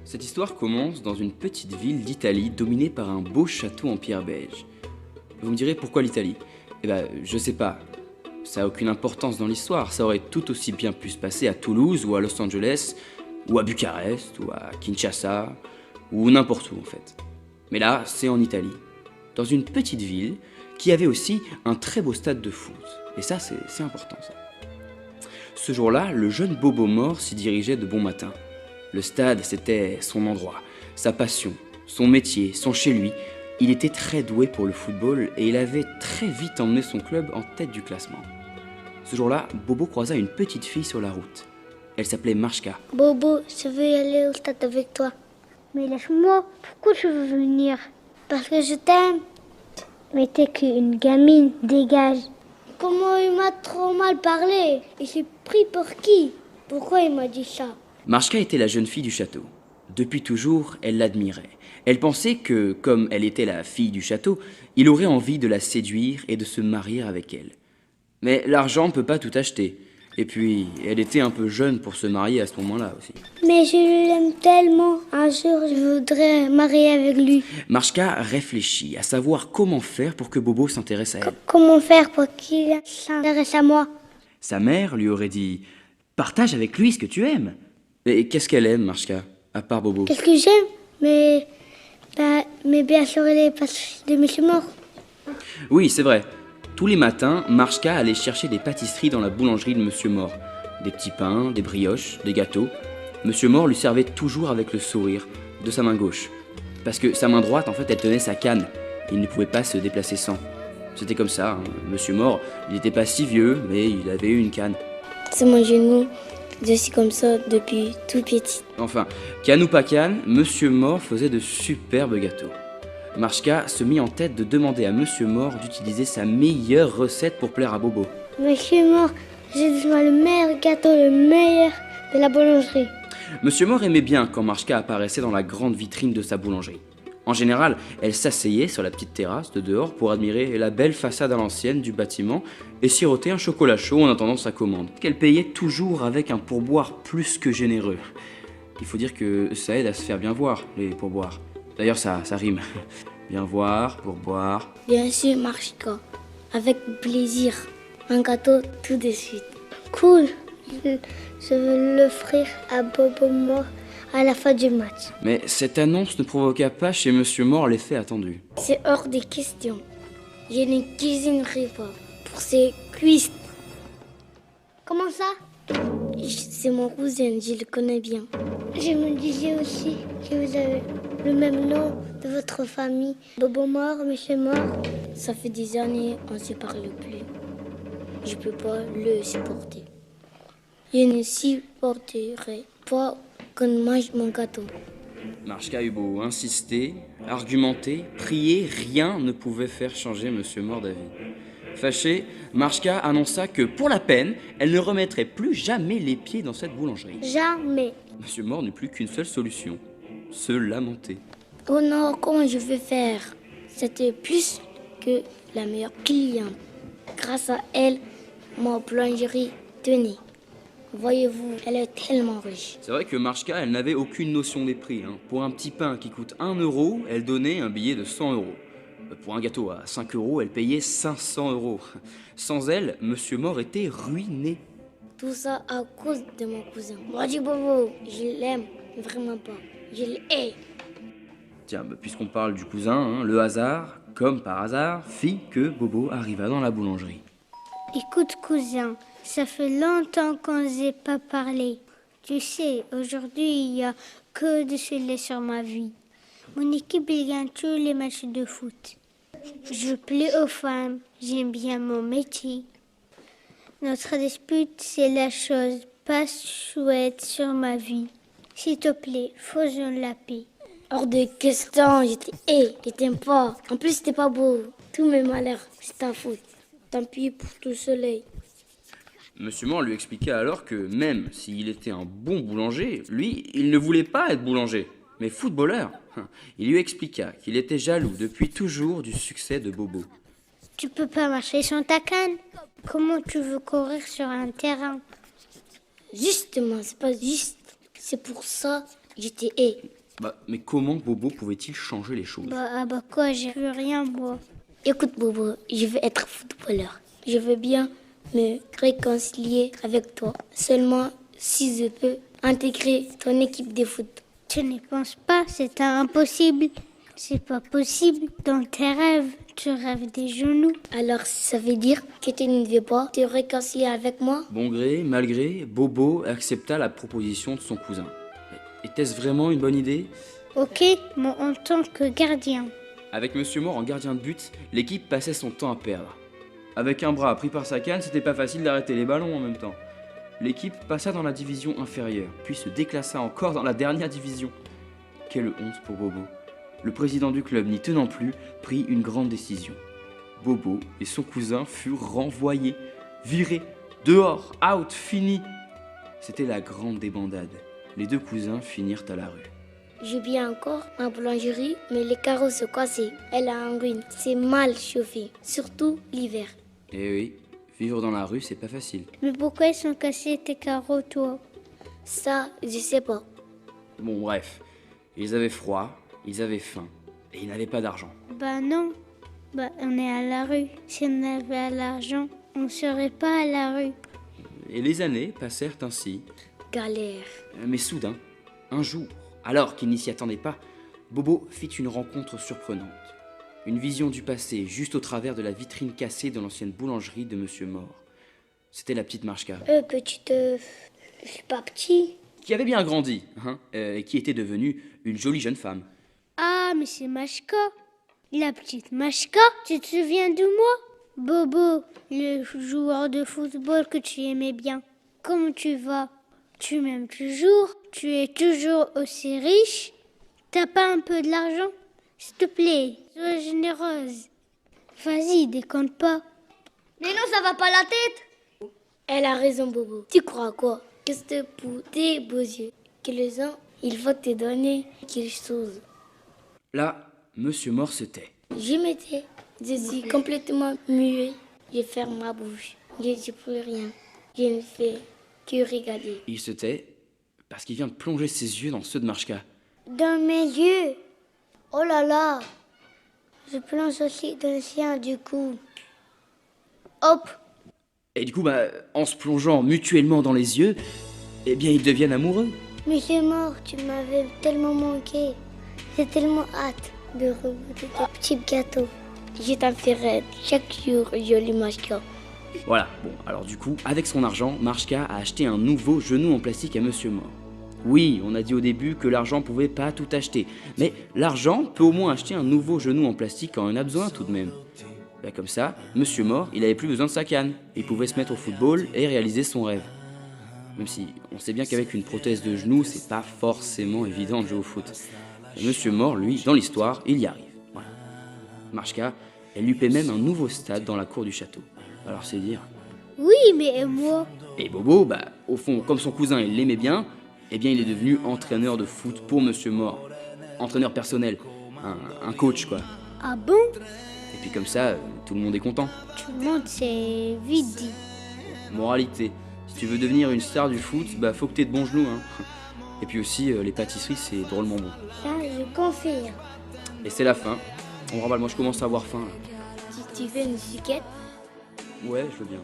Cette histoire commence dans une petite ville d'Italie dominée par un beau château en pierre beige. Vous me direz pourquoi l'Italie? Eh ben, je sais pas. Ça n'a aucune importance dans l'histoire. Ça aurait tout aussi bien pu se passer à Toulouse ou à Los Angeles, ou à Bucarest, ou à Kinshasa, ou n'importe où en fait. Mais là, c'est en Italie, dans une petite ville qui avait aussi un très beau stade de foot. Et ça, c'est important ça. Ce jour-là, le jeune Bobo Mort s'y dirigeait de bon matin. Le stade, c'était son endroit, sa passion, son métier, son chez lui. Il était très doué pour le football et il avait très vite emmené son club en tête du classement. Ce jour-là, Bobo croisa une petite fille sur la route. Elle s'appelait Marchka. Bobo, je veux y aller au stade avec toi. Mais lâche-moi, pourquoi tu veux venir? Parce que je t'aime. Mais t'es qu'une gamine, dégage. Comment il m'a trop mal parlé? Il s'est pris pour qui? Pourquoi il m'a dit ça? Marchka était la jeune fille du château. Depuis toujours, elle l'admirait. Elle pensait que, comme elle était la fille du château, il aurait envie de la séduire et de se marier avec elle. Mais l'argent ne peut pas tout acheter. Et puis, elle était un peu jeune pour se marier à ce moment-là aussi. Mais je l'aime tellement. Un jour, je voudrais marier avec lui. Marchka réfléchit à savoir comment faire pour que Bobo s'intéresse à elle. Comment faire pour qu'il s'intéresse à moi? Sa mère lui aurait dit « Partage avec lui ce que tu aimes ». Et qu'est-ce qu'elle aime, Marchka, à part Bobo? Qu'est-ce que j'aime? Mais bien sûr, les pâtisseries de Monsieur Mort. Oui, c'est vrai. Tous les matins, Marchka allait chercher des pâtisseries dans la boulangerie de Monsieur Mort. Des petits pains, des brioches, des gâteaux. Monsieur Mort lui servait toujours avec le sourire, de sa main gauche. Parce que sa main droite, en fait, elle tenait sa canne. Il ne pouvait pas se déplacer sans. C'était comme ça, hein. Monsieur Mort, il n'était pas si vieux, mais il avait eu une canne. C'est mon genou. Je suis comme ça depuis tout petit. Enfin, canne ou pas canne, Monsieur Mort faisait de superbes gâteaux. Marchka se mit en tête de demander à Monsieur Mort d'utiliser sa meilleure recette pour plaire à Bobo. Monsieur Mort, j'ai besoin le meilleur gâteau, le meilleur de la boulangerie. Monsieur Mort aimait bien quand Marchka apparaissait dans la grande vitrine de sa boulangerie. En général, elle s'asseyait sur la petite terrasse de dehors pour admirer la belle façade à l'ancienne du bâtiment et siroter un chocolat chaud en attendant sa commande, qu'elle payait toujours avec un pourboire plus que généreux. Il faut dire que ça aide à se faire bien voir, les pourboires. D'ailleurs, ça rime. Bien voir, pourboire. Bien sûr, Marchka. Avec plaisir. Un gâteau tout de suite. Cool. Je veux l'offrir à Bobo Mort à la fin du match. Mais cette annonce ne provoqua pas chez Monsieur Mort l'effet attendu. C'est hors des questions. Je ne cuisinerai pas pour ces cuisses. Comment ça? C'est mon cousin, je le connais bien. Je me disais aussi que vous avez le même nom de votre famille. Bobo Mort, Monsieur Mort. Ça fait des années, on ne se parle plus. Je peux pas le supporter. Je ne supporterai pas qu'on mange mon gâteau. Marchka eut beau insister, argumenter, prier, rien ne pouvait faire changer Monsieur Mort d'avis. Fâchée, Marchka annonça que, pour la peine, elle ne remettrait plus jamais les pieds dans cette boulangerie. Jamais. Monsieur Mort n'eut plus qu'une seule solution, se lamenter. Oh non, comment je vais faire? C'était plus que la meilleure cliente. Grâce à elle, ma boulangerie tenait. Voyez-vous, elle est tellement riche. C'est vrai que Marchka, elle n'avait aucune notion des prix. Pour un petit pain qui coûte 1 euro, elle donnait un billet de 100 euros. Pour un gâteau à 5 euros, elle payait 500 euros. Sans elle, Monsieur Mort était ruiné. Tout ça à cause de mon cousin. Moi, du Bobo, je l'aime vraiment pas. Je l'hais. Tiens, puisqu'on parle du cousin, le hasard, comme par hasard, fit que Bobo arriva dans la boulangerie. Écoute, cousin, ça fait longtemps qu'on ne s'est pas parlé. Tu sais, aujourd'hui, il n'y a que de scellés sur ma vie. Mon équipe gagne tous les matchs de foot. Je plais aux femmes, j'aime bien mon métier. Notre dispute, c'est la chose pas chouette sur ma vie. S'il te plaît, faisons la paix. Hors de question, je t'aime pas. En plus, c'était pas beau. Tous mes malheurs, c'est ta faute. Tant pis pour tout le soleil. Monsieur Mort lui expliqua alors que même s'il était un bon boulanger, lui, il ne voulait pas être boulanger, mais footballeur. Il lui expliqua qu'il était jaloux depuis toujours du succès de Bobo. Tu peux pas marcher sans ta canne. Comment tu veux courir sur un terrain? Justement, c'est pas juste. C'est pour ça Je te hais. Bah, mais comment Bobo pouvait-il changer les choses? Bah quoi, j'ai plus rien, moi. Écoute, Bobo, je veux être footballeur. Je veux bien me réconcilier avec toi. Seulement si je peux intégrer ton équipe de foot. Tu n'y penses pas, c'est impossible. C'est pas possible. Dans tes rêves, tu rêves des genoux. Alors ça veut dire que tu ne veux pas te réconcilier avec moi? Bon gré, mal gré, Bobo accepta la proposition de son cousin. Était-ce vraiment une bonne idée? Ok, mais en tant que gardien. Avec Monsieur Mort en gardien de but, l'équipe passait son temps à perdre. Avec un bras pris par sa canne, c'était pas facile d'arrêter les ballons en même temps. L'équipe passa dans la division inférieure, puis se déclassa encore dans la dernière division. Quelle honte pour Bobo. Le président du club, n'y tenant plus, prit une grande décision. Bobo et son cousin furent renvoyés, virés, dehors, out, fini. C'était la grande débandade. Les deux cousins finirent à la rue. Je viens encore en boulangerie, mais les carreaux se cassaient. Elle est en ruine. C'est mal chauffé, surtout l'hiver. Eh oui, vivre dans la rue, c'est pas facile. Mais pourquoi ils sont cassés tes carreaux, toi? Ça, je sais pas. Bon, bref, ils avaient froid, ils avaient faim, et ils n'avaient pas d'argent. Bah non. Bah on est à la rue. Si on avait l'argent, on serait pas à la rue. Et les années passèrent ainsi. Galère. Mais soudain, un jour, alors qu'il n'y s'y attendait pas, Bobo fit une rencontre surprenante. Une vision du passé, juste au travers de la vitrine cassée de l'ancienne boulangerie de Monsieur Mort. C'était la petite Marchka, Petite... je suis pas petit. qui avait bien grandi, et qui était devenue une jolie jeune femme. Ah, mais c'est Machka. La petite Machka. Tu te souviens de moi? Bobo, le joueur de football que tu aimais bien. Comment tu vas? Tu m'aimes toujours? Tu es toujours aussi riche? T'as pas un peu de l'argent? S'il te plaît, sois généreuse. Vas-y, déconne pas. Mais non, ça va pas la tête. Elle a raison, Bobo. Tu crois quoi? Que c'est pour tes beaux yeux que les gens, il faut te donner quelque chose. Là, Monsieur Mort se tait. Je me tais. Je suis complètement muet. Je ferme ma bouche. Je ne dis plus rien. Je ne fais que regarder. Il se tait parce qu'il vient de plonger ses yeux dans ceux de Marchka. Dans mes yeux. Oh là là. Je plonge aussi dans le sien du coup. Hop. Et du coup, en se plongeant mutuellement dans les yeux, eh bien, ils deviennent amoureux. Mais c'est mort, tu m'avais tellement manqué. J'ai tellement hâte de regoûter tes petits gâteaux. Je t'en ferai chaque jour, jolie Machka. Voilà, bon, alors du coup, avec son argent, Marchka a acheté un nouveau genou en plastique à Monsieur Mort. Oui, on a dit au début que l'argent pouvait pas tout acheter, mais l'argent peut au moins acheter un nouveau genou en plastique quand on en a besoin tout de même. Comme ça, Monsieur Mort, il avait plus besoin de sa canne. Il pouvait se mettre au football et réaliser son rêve. Même si on sait bien qu'avec une prothèse de genou, c'est pas forcément évident de jouer au foot. Et Monsieur Mort, lui, dans l'histoire, il y arrive. Voilà. Marchka, elle lui paie même un nouveau stade dans la cour du château. Alors c'est dire. Oui, mais moi? Et Bobo, au fond, comme son cousin, il l'aimait bien, eh bien il est devenu entraîneur de foot pour Monsieur Mort. Entraîneur personnel. Un coach, quoi. Ah bon? Et puis comme ça, tout le monde est content. Tout le monde, c'est vite dit. Moralité, si tu veux devenir une star du foot, faut que t'aies de bons genoux. Et puis aussi, les pâtisseries, c'est drôlement bon. Ça, je confirme. Et c'est la fin. On remballe, moi je commence à avoir faim. Là. Si tu veux une suquette, Ouais, je veux bien.